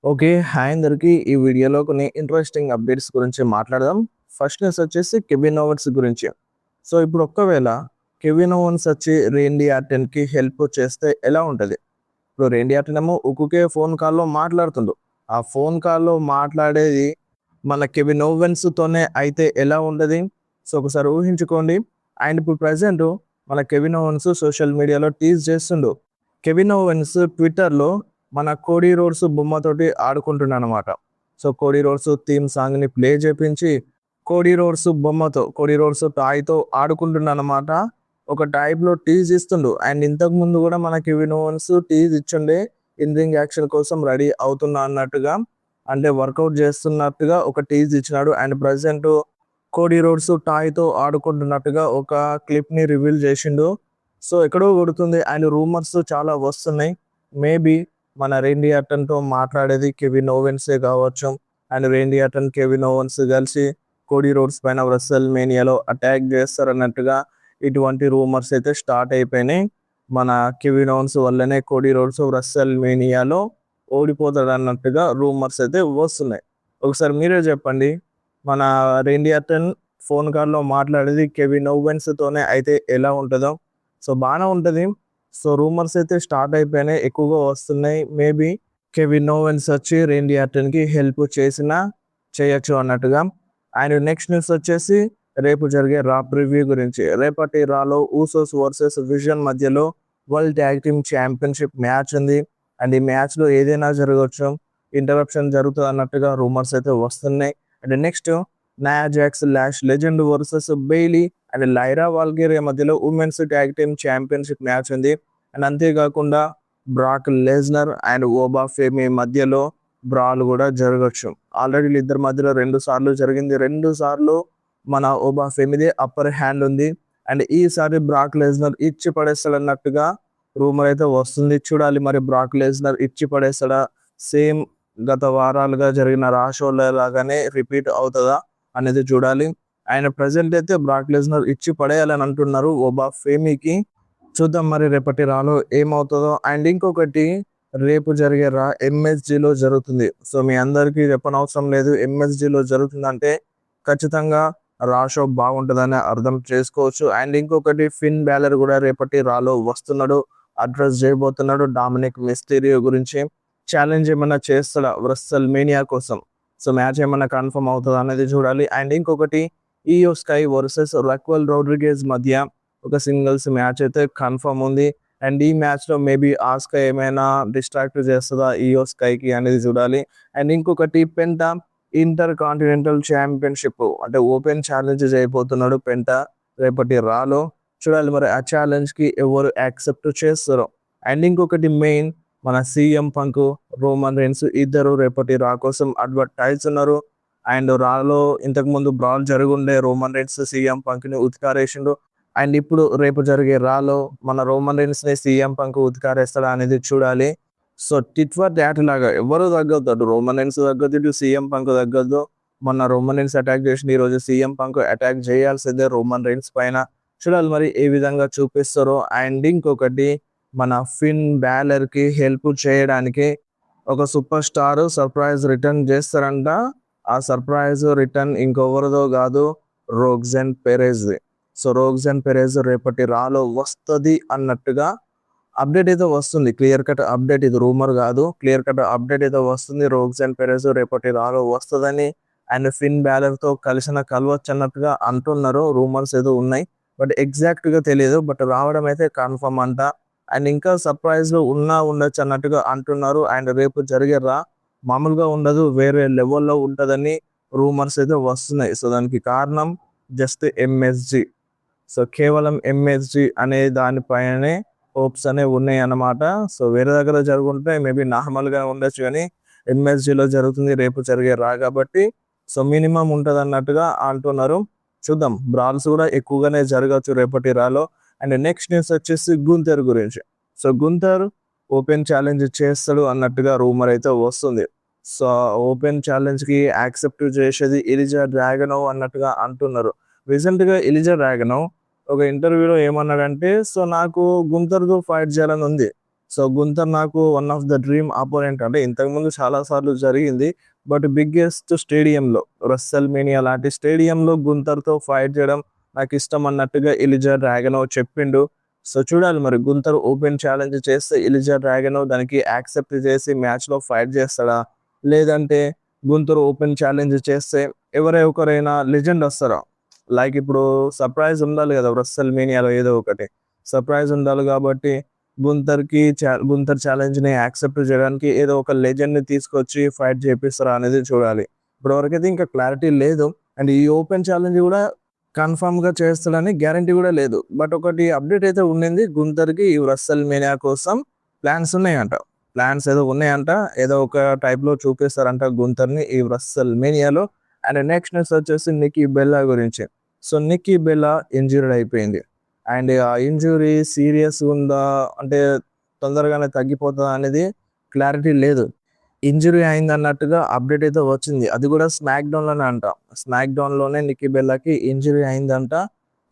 Okay. Hi అందరికి. ఈ వీడియోలో కొన్ని ఇంట్రెస్టింగ్ అప్డేట్స్ గురించి మాట్లాడదాం. ఫస్ట్ న్యూస్ వచ్చేసి కెవిన్ ఓవెన్స్ గురించి. సో, ఇప్పుడు ఒక్కవేళ కెవిన్ ఓవెన్స్ వచ్చి రేండీ ఆర్టెన్‌కి హెల్ప్ చేస్తే ఎలా ఉంటది? ఇప్పుడు రేండీ ఆర్టెన్ ఏమో ఊకుకే ఫోన్ కాల్‌లో మాట్లాడుతుండు. ఆ ఫోన్ కాల్‌లో మాట్లాడేది మన కెవిన్ ఓవెన్స్‌తోనే అయితే ఎలా ఉంటది? సో, ఒకసారి ఊహించుకోండి. అండ్ ఇప్పుడు ప్రెజెంట్ మన కెవిన్ ఓవెన్స్ సోషల్ మీడియాలో టీజ్ చేస్తుండు. కెవిన్ ఓవెన్స్ ట్విట్టర్‌లో మన 'కోడీ రోడ్స్' బొమ్మతోటి ఆడుకుంటుండనమాట. సో, 'కోడీ రోడ్స్' థీమ్ సాంగ్‌ని ప్లే చేపించి 'కోడీ రోడ్స్' బొమ్మతో 'కోడీ రోడ్స్' టాయ్‌తో ఆడుకుంటుండనమాట. ఒక టైప్‌లో టీజ్ ఇస్తుండు. అండ్ ఇంతకుముందు గూడా మన 'కెవిన్ ఓవెన్స్' టీజ్ ఇచ్చుండే. ఇన్ రింగ్ యాక్షన్ కోసం రెడీ అవుతున్నా అన్నట్టుగా, అంటే వర్కౌట్ చేస్తున్నట్టుగా ఒక టీజ్ ఇచ్చినాడు. అండ్ ప్రెజెంట్ 'కోడీ రోడ్స్' టాయ్‌తో ఆడుకుంటున్నట్టుగా ఒక క్లిప్‌ని రివీల్ చేసిండు. సో, ఎక్కడో కొడుతుంది. అండ్ రూమర్స్ చాలా వస్తున్నాయి. మేబీ మన రేండీ ఆర్టన్‌తో మాట్లాడేది కెవిన్ ఓవెన్సే కావచ్చు. అండ్ రేండీ ఆర్టన్, కెవిన్ ఓవెన్స్ కలిసి కోడీ రోడ్స్ పైన రెస్సల్ మేనియాలో అటాక్ చేస్తారన్నట్టుగా ఇటువంటి రూమర్స్ అయితే స్టార్ట్ అయిపోయినాయి. మన కెవిన్ ఓవెన్స్ వల్లనే కోడీ రోడ్స్ రెస్సల్ మేనియాలో ఓడిపోతాడన్నట్టుగా రూమర్స్ అయితే వస్తున్నాయి. ఒకసారి మీరే చెప్పండి. మన రేండీ ఆర్టన్ ఫోన్ కాల్‌లో మాట్లాడేది కెవిన్ ఓవెన్స్‌తోనే అయితే ఎలా ఉంటదో? సో, బానే ఉంటది. సో, రూమర్స్ అయితే స్టార్ట్ అయిపోయినాయి. ఎక్కువగా వస్తున్నాయి. మేబీ కెవిన్ ఓవెన్స్ వచ్చి రేండీ ఆర్టన్‌కి హెల్ప్ చేసినా చేయొచ్చు అన్నట్టుగా. అండ్ నెక్స్ట్ న్యూస్ వచ్చేసి రేపు జరిగే రా ప్రివ్యూ గురించి. రేపటి రాలో ఊసోస్ వర్సెస్ విజన్ మధ్యలో world tag team championship match ఉంది. అండ్ ఈ మ్యాచ్‌లో ఏదైనా జరగొచ్చు. ఇంటరప్షన్ జరుగుతది అన్నట్టుగా రూమర్స్ అయితే వస్తున్నాయి. And next Nia Jax, Lash Legend versus Bayley and Lyra Valkyria మధ్యలో women's tag team championship match ఉంది. అండ్ అంతేకాకుండా బ్రాక్ లెస్నర్ అండ్ ఓబా ఫెమి మధ్యలో బ్రాల్ కూడా జరగొచ్చు. ఆల్రెడీ వీళ్ళిద్దరి మధ్యలో 2 సార్లు జరిగింది. 2 సార్లు మన ఓబా ఫెమిదే అప్పర్ హ్యాండ్ ఉంది. అండ్ ఈసారి బ్రాక్ లెస్నర్ ఇచ్చి పడేస్తాడన్నట్టుగా రూమర్ అయితే వస్తుంది. చూడాలి మరి బ్రాక్ లెస్నర్ ఇచ్చి పడేస్తాడా? సేమ్ గత వారాలుగా జరిగిన రా షోల లాగానే రిపీట్ అవుతదా అనేది చూడాలి. ఆయన ప్రెజెంట్ అయితే బ్రాక్ లెస్నర్ ఇచ్చి పడేయాలని అంటున్నారు ఓబా ఫేమీకి. చూద్దాం మరి రేపటి రాలో ఏమవుతుందో. అండ్ ఇంకొకటి రేపు జరిగే రా ఎంఎస్‌జిలో జరుగుతుంది. సో, మీ అందరికీ చెప్పనవసరం లేదు. ఎంఎస్‌జిలో జరుగుతుందంటే ఖచ్చితంగా రా షో బాగుంటదని అర్థం చేసుకోవచ్చు. అండ్ ఇంకొకటి ఫిన్ బాలర్ కూడా రేపటి రాలో వస్తున్నాడు. అడ్రెస్ చేయబోతున్నాడు డామినిక్ మిస్టీరియో గురించి. ఛాలెంజ్ ఏమన్నా చేస్తాడా రెస్సల్ మేనియా కోసం? సో, మ్యాచ్ ఏమన్నా కన్ఫర్మ్ అవుతదా అనేది చూడాలి. అండ్ ఇంకొకటి ఇయో స్కై వర్సెస్ రక్వెల్ రోడ్రిగేజ్ మధ్య ఒక సింగిల్స్ మ్యాచ్ అయితే కన్ఫర్మ్ ఉంది. అండ్ ఈ మ్యాచ్‌లో మేబీ ఆస్కా ఏమైనా డిస్ట్రాక్ట్ చేస్తదా ఇయో స్కైకి అనేది చూడాలి. అండ్ ఇంకొకటి పెంటా ఇంటర్ కాంటినెంటల్ ఛాంపియన్‌షిప్ అంటే ఓపెన్ ఛాలెంజ్ చేయబోతున్నాడు పెంటా రేపటి రాలో. చూడాలి మరి ఆ ఛాలెంజ్‌కి ఎవరు యాక్సెప్ట్ చేస్తారో. అండ్ ఇంకొకటి మెయిన్ మన సీఎం పంక్, రోమన్ రైన్స్ ఇద్దరు రేపటి రా కోసం అడ్వర్టైజ్ ఉన్నారు. అండ్ రాలో ఇంతకుముందు బ్రాల్ జరుగుండే రోమన్ రైన్స్ సీఎం పంక్‌ని ఉతికారేసిండు. అండ్ ఇప్పుడు రేపు జరిగే రాలో మన రోమన్ రైన్స్‌ని సీఎం పంక్ ఉతికారేస్తాడా అనేది చూడాలి. సో, టిట్ ఫర్ టాట్ లాగా ఎవరు తగ్గొద్దు. అటు రోమన్ రైన్స్ తగ్గొద్దు, ఇటు సీఎం పంక్ తగ్గొద్దు. మొన్న రోమన్ రైన్స్ అటాక్ చేసిండు. ఈరోజు సీఎం పంక్ అటాక్ చేయాల్సిందే రోమన్ రైన్స్ పైన. చూడాలి మరి ఏ విధంగా చూపిస్తారో. అండ్ ఇంకొకటి మన ఫిన్ బాలర్‌కి హెల్ప్ చేయడానికి ఒక సూపర్ స్టార్ సర్ప్రైజ్ రిటర్న్ చేస్తారంట. ఆ సర్ప్రైజ్ రిటర్న్ ఇంకెవరిదో కాదు, రోగ్జన్ పెరెజ్‌ది. సో, రోగ్జన్ పెరెజ్ రేపటి రాలో వస్తది అన్నట్టుగా అప్డేట్ అయితే వస్తుంది. క్లియర్ కట్ అప్డేట్, ఇది రూమర్ కాదు. క్లియర్ కట్ అప్డేట్ అయితే వస్తుంది. రోగ్జన్ పెరెజ్ రేపటి రాలో వస్తదని అండ్ ఫిన్ బాలర్‌తో కలవచ్చన్నట్టుగా అంటున్నారు. రూమర్స్ ఏదో ఉన్నాయి. బట్ ఎగ్జాక్ట్‌గా తెలియదు. బట్ రావడం అయితే కన్ఫర్మ్ అంట. అండ్ ఇంకా సర్ప్రైజ్‌లు ఉండొచ్చు అన్నట్టుగా అంటున్నారు. అండ్ రేపు జరిగే మామూలుగా ఉండదు. వేరే లెవెల్‌లో ఉంటదని రూమర్స్ అయితే వస్తున్నాయి. సో, దానికి కారణం జస్ట్ ఎంఎస్‌జి. సో, కేవలం ఎంఎస్‌జి అనే దాని పైననే హోప్స్ అనేవి ఉన్నాయన్నమాట. సో, వేరే దగ్గర జరుగుంటే మేబీ నార్మల్‌గా ఉండొచ్చు గానీ, ఎంఎస్‌జిలో జరుగుతుంది. రేపు జరిగే కాబట్టి సో, మినిమమ్ ఉంటదన్నట్టుగా అంటున్నారు. చూద్దాం. బ్రాల్స్ కూడా ఎక్కువగానే జరగొచ్చు రేపటి రాలో. అండ్ నెక్స్ట్ న్యూస్ వచ్చేసి గుంతర్ గురించి. సో, గుంతర్ ఓపెన్ ఛాలెంజ్ చేస్తాడు అన్నట్టుగా రూమర్ అయితే వస్తుంది. సో, ఓపెన్ ఛాలెంజ్‌కి యాక్సెప్ట్ చేసేది ఎలిజా డ్రాగనోవ్ అన్నట్టుగా అంటున్నారు. రీసెంట్‌గా ఎలిజా డ్రాగనోవ్ ఒక ఇంటర్వ్యూలో ఏమన్నాడంటే, సో, నాకు గుంతర్‌తో ఫైట్ చేయాలని ఉంది. సో గుంతర్ నాకు one of the dream opponent. అంటే ఇంతకుముందు చాలా సార్లు జరిగింది. బట్ బిగ్గెస్ట్ స్టేడియంలో రస్సెల్ మేనియా లాంటి స్టేడియంలో గుంతర్తో ఫైట్ చేయడం నాకు ఇష్టం అన్నట్టుగా ఎలిజా డ్రాగనో చెప్పిండు. సో చూడాలి మరి గుంతర్ ఓపెన్ ఛాలెంజ్ చేస్తే ఎలిజా డ్రాగనో దానికి యాక్సెప్ట్ చేసి మ్యాచ్లో ఫైట్ చేస్తాడా, లేదంటే గుంతర్ ఓపెన్ ఛాలెంజ్ చేస్తే ఒకరైనా లెజెండ్ వస్తారా? లైక్ ఇప్పుడు సర్ప్రైజ్ ఉండాలి కదా రస్సెల్ మేనియాలో, ఏదో ఒకటి సర్ప్రైజ్ ఉండాలి. కాబట్టి గుంతర్ ఛాలెంజ్ని యాక్సెప్ట్ చేయడానికి ఏదో ఒక లెజెండ్ని తీసుకొచ్చి ఫైట్ చేపిస్తారా అనేది చూడాలి. ఇప్పటివరకైతే ఇంకా క్లారిటీ లేదు. అండ్ ఈ ఓపెన్ ఛాలెంజ్ కూడా కన్ఫర్మ్గా చేస్తాడని గ్యారంటీ కూడా లేదు. బట్ ఒకటి అప్డేట్ అయితే ఉండింది, గుంతర్కి ఈ రస్సెల్ మేనియా కోసం ప్లాన్స్ ఏదో ఉన్నాయంట. ఏదో ఒక టైప్లో చూపిస్తారంట గుంతర్ని ఈ రస్సెల్ మేనియాలో. అండ్ నెక్స్ట్ న్యూస్ వచ్చేసి నిక్కీ బెల్లా గురించి. సో నిక్కీ బెల్లా ఇంజూర్డ్ అయిపోయింది. అండ్ ఆ ఇంజురీ సీరియస్ ఉందా, అంటే తొందరగానే తగ్గిపోతుందా అనేది క్లారిటీ లేదు. ఇంజురీ అయింది అన్నట్టుగా అప్డేట్ అయితే వచ్చింది. అది కూడా స్మాక్ డౌన్లోనే అంట. స్మాక్ డౌన్లోనే నిక్కీ బెల్లాకి ఇంజురీ అయిందంట.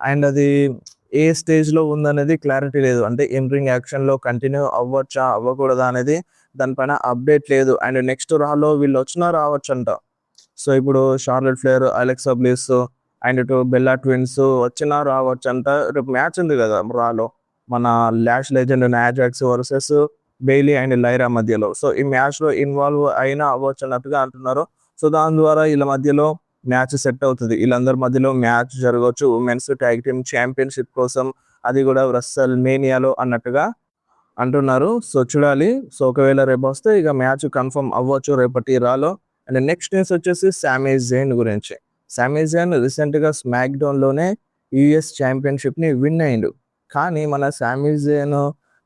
అండ్ అది ఏ స్టేజ్లో ఉందనేది క్లారిటీ లేదు. అంటే ఇన్ రింగ్ యాక్షన్లో కంటిన్యూ అవ్వచ్చా అవ్వకూడదా అనేది దానిపైన అప్డేట్ లేదు. అండ్ నెక్స్ట్ రాలో వీళ్ళు వచ్చినా రావచ్చంట. సో ఇప్పుడు Charlotte Flair, Alexa Bliss and ఇటు బెల్లా ట్విన్స్ వచ్చినా రావచ్చంట. రేపు మ్యాచ్ ఉంది కదా రాలో, మన Lash Legend Nia Jax versus Bayley and Lyra మధ్యలో. సో ఈ మ్యాచ్లో ఇన్వాల్వ్ అయినా అవ్వచ్చు అన్నట్టుగా అంటున్నారు. సో దాని ద్వారా వీళ్ళ మధ్యలో మ్యాచ్ సెట్ అవుతుంది. వీళ్ళందరి మధ్యలో మ్యాచ్ జరగవచ్చు ఉమెన్స్ ట్యాగ్ టీమ్ ఛాంపియన్షిప్ కోసం, అది కూడా రస్సెల్ మేనియాలో అన్నట్టుగా అంటున్నారు. సో చూడాలి. సో ఒకవేళ రేపు వస్తే ఇక మ్యాచ్ కన్ఫర్మ్ అవ్వచ్చు రేపటి రాలో. అండ్ నెక్స్ట్ న్యూస్ వచ్చేసి సామీ జైన్ గురించి. సామీ జైన్ రీసెంట్గా స్మాక్ డౌన్లోనే యూఎస్ ఛాంపియన్షిప్ని విన్ అయిండు. కానీ మన సామీ జైన్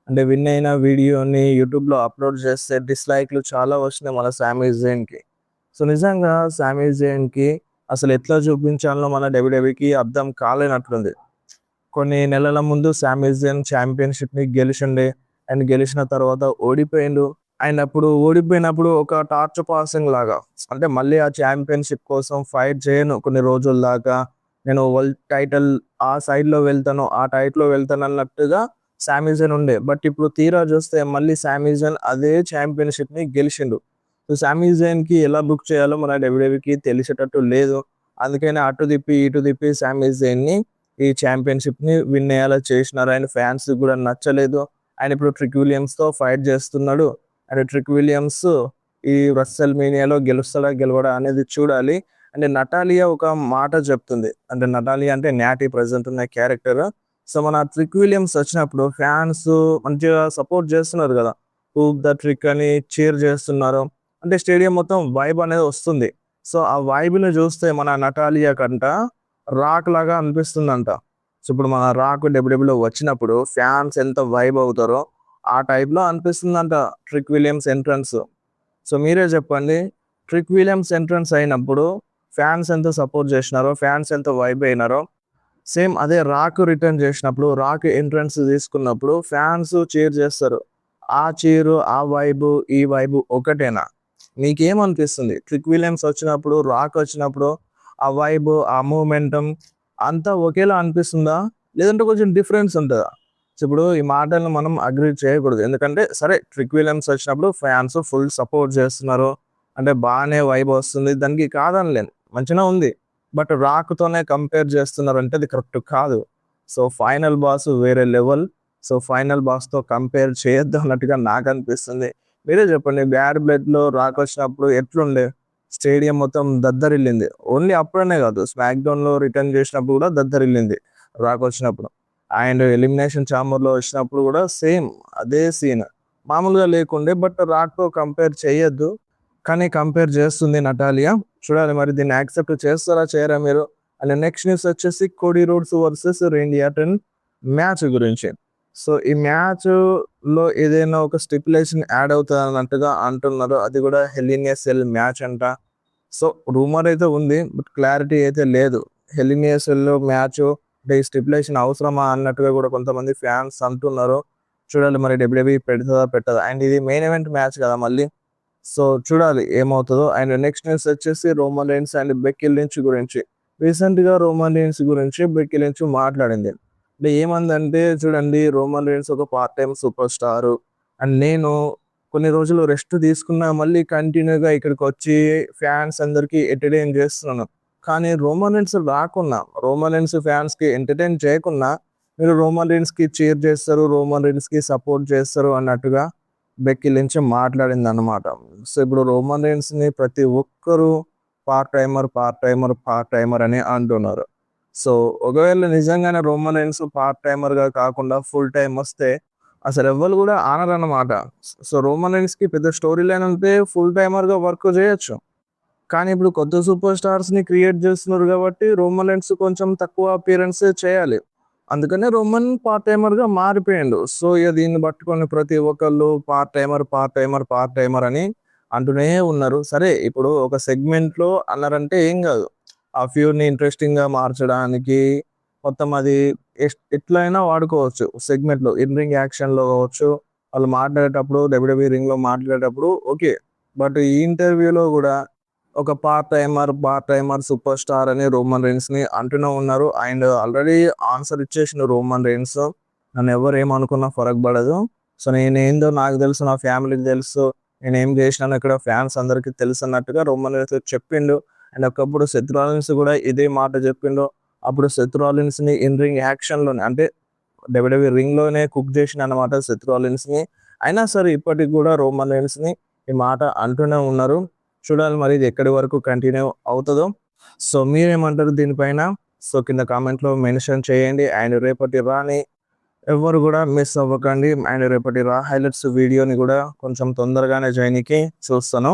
అంటే విన్ అయిన వీడియోని యూట్యూబ్లో అప్లోడ్ చేస్తే డిస్లైక్లు చాలా వచ్చినాయి మన సామీ జైన్కి. సో నిజంగా సామీ జైన్కి అసలు ఎట్లా చూపించాలో మన డబ్ల్యూడబ్ల్యూఈకి అర్థం కాలేనట్లుంది. కొన్ని నెలల ముందు సామీ జైన్ ఛాంపియన్షిప్ని గెలిచిండే. అండ్ గెలిచిన తర్వాత ఓడిపోయిండు. అండ్ అప్పుడు ఓడిపోయినప్పుడు ఒక టార్చ్ పాసింగ్ లాగా, అంటే మళ్ళీ ఆ ఛాంపియన్షిప్ కోసం ఫైట్ చేయను కొన్ని రోజుల దాకా, నేను వరల్డ్ టైటిల్ ఆ సైడ్లో వెళ్తాను, ఆ టైట్లో వెళ్తాను అన్నట్టుగా సామీ జైన్ ఉండే. బట్ ఇప్పుడు తీరా చూస్తే మళ్ళీ సామీ జైన్ అదే ఛాంపియన్షిప్ని గెలిచిండు. సో సామీ జైన్కి ఎలా బుక్ చేయాలో మన డబ్ల్యూడబ్ల్యూఈకి తెలిసేటట్టు లేదు. అందుకని అటు తిప్పి ఇటు తిప్పి సామీ జైన్ని ఈ ఛాంపియన్షిప్ని విన్ అయ్యేలా చేసినారు. అండ్ ఫ్యాన్స్ కూడా నచ్చలేదు. ఆయన ఇప్పుడు ట్రిక్ విలియమ్స్తో ఫైట్ చేస్తున్నాడు. అండ్ ట్రిక్ విలియమ్స్ ఈ రస్సెల్ మేనియాలో గెలుస్తాడా గెలవడా అనేది చూడాలి. అంటే నటాలియా ఒక మాట చెప్తుంది. అంటే నటాలియా అంటే న్యాటి ప్రజెంట్ ఉన్న క్యారెక్టర్. సో మన ట్రిక్ విలియమ్స్ వచ్చినప్పుడు ఫ్యాన్స్ మంచిగా సపోర్ట్ చేస్తున్నారు కదా, హూక్ ద ట్రిక్ అని చీర్ చేస్తున్నారు. అంటే స్టేడియం మొత్తం వైబ్ అనేది వస్తుంది. సో ఆ వైబ్ని చూస్తే మన నటాలియా కంట రాక్ లాగా అనిపిస్తుందంట. సో ఇప్పుడు మన రాక్ డబ్ల్యూడబ్ల్యూలో వచ్చినప్పుడు ఫ్యాన్స్ ఎంత వైబ్ అవుతారో ఆ టైప్లో అనిపిస్తుందంట ట్రిక్ విలియమ్స్ ఎంట్రన్స్. సో మీరే చెప్పండి, ట్రిక్ విలియమ్స్ ఎంట్రన్స్ అయినప్పుడు ఫ్యాన్స్ ఎంత సపోర్ట్ చేసినారో, ఫ్యాన్స్ ఎంత వైబ్ అయినారో, సేమ్ అదే రాక్ రిటర్న్ చేసినప్పుడు, రాక్ ఎంట్రన్స్ తీసుకున్నప్పుడు ఫ్యాన్స్ చీర్ చేస్తారు. ఆ చీరు, ఆ వైబు, ఈ వైబు ఒకటేనా? మీకేమనిపిస్తుంది? ట్రిక్ విలియమ్స్ వచ్చినప్పుడు, రాక్ వచ్చినప్పుడు ఆ వైబు, ఆ మూమెంటం అంతా ఒకేలా అనిపిస్తుందా, లేదంటే కొంచెం డిఫరెన్స్ ఉంటుందా? సో ఇప్పుడు ఈ మాటలను మనం అగ్రీ చేయకూడదు. ఎందుకంటే సరే ట్రిక్ విలియమ్స్ వచ్చినప్పుడు ఫ్యాన్స్ ఫుల్ సపోర్ట్ చేస్తున్నారు, అంటే బాగానే వైబ్ వస్తుంది, దానికి కాదనలేను, మంచిగా ఉంది. బట్ రాక్తోనే కంపేర్ చేస్తున్నారు అంటే అది కరెక్ట్ కాదు. సో ఫైనల్ బాస్ వేరే లెవెల్. సో ఫైనల్ బాస్తో కంపేర్ చేయొద్దు అన్నట్టుగా నాకు అనిపిస్తుంది. మీరే చెప్పండి, బ్యాడ్ బ్లడ్లో రాక్ వచ్చినప్పుడు ఎట్లుండే? స్టేడియం మొత్తం దద్దరిల్లింది. ఓన్లీ అప్పుడనే కాదు, స్మాక్ డౌన్లో రిటర్న్ చేసినప్పుడు కూడా దద్దరిల్లింది రాక్ వచ్చినప్పుడు. అండ్ ఎలిమినేషన్ ఛాంబర్లో వచ్చినప్పుడు కూడా సేమ్ అదే సీన్, మామూలుగా లేకుండే. బట్ రాక్తో కంపేర్ చేయొద్దు, కానీ కంపేర్ చేస్తుంది నటాలియా. చూడాలి మరి దీన్ని యాక్సెప్ట్ చేస్తారా చేయరా మీరు. అండ్ నెక్స్ట్ న్యూస్ వచ్చేసి Cody Rhodes versus Randy Orton match గురించి. సో ఈ మ్యాచ్లో ఏదైనా ఒక స్టిపులేషన్ యాడ్ అవుతుంది అన్నట్టుగా అంటున్నారు. అది కూడా హెల్ ఇన్ ఏ సెల్ మ్యాచ్ అంట. సో రూమర్ అయితే ఉంది, బట్ క్లారిటీ అయితే లేదు. హెల్ ఇన్ ఏ సెల్ మ్యాచ్ అంటే ఈ స్టిపులేషన్ అవసరమా అన్నట్టుగా కూడా కొంతమంది ఫ్యాన్స్ అంటున్నారు. చూడాలి మరి డబ్ల్యూడబ్ల్యూఈ పెడుతుందా పెట్టదా. అండ్ ఇది మెయిన్ ఈవెంట్ మ్యాచ్ కదా మళ్ళీ. సో చూడాలి ఏమవుతుందో. అండ్ నెక్స్ట్ న్యూస్ వచ్చేసి Roman Reigns and Becky Lynch గురించి. రీసెంట్గా రోమన్ రీన్స్ గురించి బెక్కీ లించ్ మాట్లాడింది. అంటే ఏమందంటే, చూడండి రోమన్ రీన్స్ ఒక part time super star, and నేను కొన్ని రోజులు రెస్ట్ తీసుకున్నా మళ్ళీ కంటిన్యూగా ఇక్కడికి వచ్చి ఫ్యాన్స్ అందరికి ఎంటర్టైన్ చేస్తున్నాను. కానీ రోమన్ రీన్స్ రాకున్నా, రోమన్ రీన్స్ ఫ్యాన్స్కి ఎంటర్టైన్ చేయకున్నా మీరు రోమన్ రీన్స్కి చీర్ చేస్తారు, రోమన్ రీన్స్కి సపోర్ట్ చేస్తారు అన్నట్టుగా బెక్కీ లించ్ మాట్లాడింది అనమాట. సో ఇప్పుడు రోమన్ రీన్స్ని ప్రతి ఒక్కరూ part timer part timer part timer అని అంటున్నారు. సో ఒకవేళ నిజంగానే రోమన్ రీన్స్ పార్ట్ టైమర్గా కాకుండా ఫుల్ టైం వస్తే అసలు ఎవ్వరు కూడా ఆనరన్నమాట. సో రోమన్ రీన్స్కి పెద్ద స్టోరీ లైన్ ఉంటే ఫుల్ టైమర్గా వర్క్ చేయొచ్చు. కానీ ఇప్పుడు కొత్త సూపర్ స్టార్స్ని క్రియేట్ చేస్తున్నారు కాబట్టి రోమన్ రీన్స్ కొంచెం తక్కువ అపియరెన్స్ చేయాలి. అందుకనే రోమన్ పార్ట్ టైమర్గా మారిపోయిండు. సో ఇక దీన్ని పట్టుకొని ప్రతి ఒక్కళ్ళు part timer part timer part timer అని అంటూనే ఉన్నారు. సరే ఇప్పుడు ఒక సెగ్మెంట్లో అన్నారంటే ఏం కాదు, ఆ ఫ్యూర్ని ఇంట్రెస్టింగ్గా మార్చడానికి మొత్తం అది ఎట్లయినా వాడుకోవచ్చు. సెగ్మెంట్లో ఇన్ రింగ్ యాక్షన్లో కావచ్చు, వాళ్ళు మాట్లాడేటప్పుడు డబ్ల్యూడబ్ల్యూఈ రింగ్లో మాట్లాడేటప్పుడు ఓకే. బట్ ఈ ఇంటర్వ్యూలో కూడా ఒక పార్ట్ టైమర్ సూపర్ స్టార్ అని రోమన్ రీన్స్ని అంటూనే ఉన్నారు. అండ్ ఆల్రెడీ ఆన్సర్ ఇచ్చేసిన రోమన్ రీన్స్, నన్ను ఎవరు ఏమనుకున్నా ఫరక్ పడదు. సో నేనేందో నాకు తెలుసు, నా ఫ్యామిలీకి తెలుసు, నేనేం చేసినాను ఇక్కడ ఫ్యాన్స్ అందరికీ తెలుసు అన్నట్టుగా రోమన్ రీన్స్ చెప్పిండు. అండ్ ఒకప్పుడు సెత్ రాలిన్స్ కూడా ఇదే మాట చెప్పిండు. అప్పుడు సెత్ రాలిన్స్ని ఇన్ రింగ్ యాక్షన్లోనే అంటే డబ్ల్యూడబ్ల్యూఈ రింగ్లోనే కుక్ చేసిన అనమాట సెత్ రాలిన్స్ని. అయినా సరే ఇప్పటికి కూడా రోమన్ రీన్స్ని ఈ మాట అంటూనే ఉన్నారు. చూడాలి మరి ఇది ఎక్కడి వరకు కంటిన్యూ అవుతుందో. సో మీరేమంటారు దీనిపైన? సో కింద కామెంట్లో మెన్షన్ చేయండి. అండ్ రేపటి రాని ఎవరు కూడా మిస్ అవ్వకండి. అండ్ రేపటి రా హైలైట్స్ వీడియోని కూడా కొంచెం తొందరగానే జాయిన్కి చూస్తాను.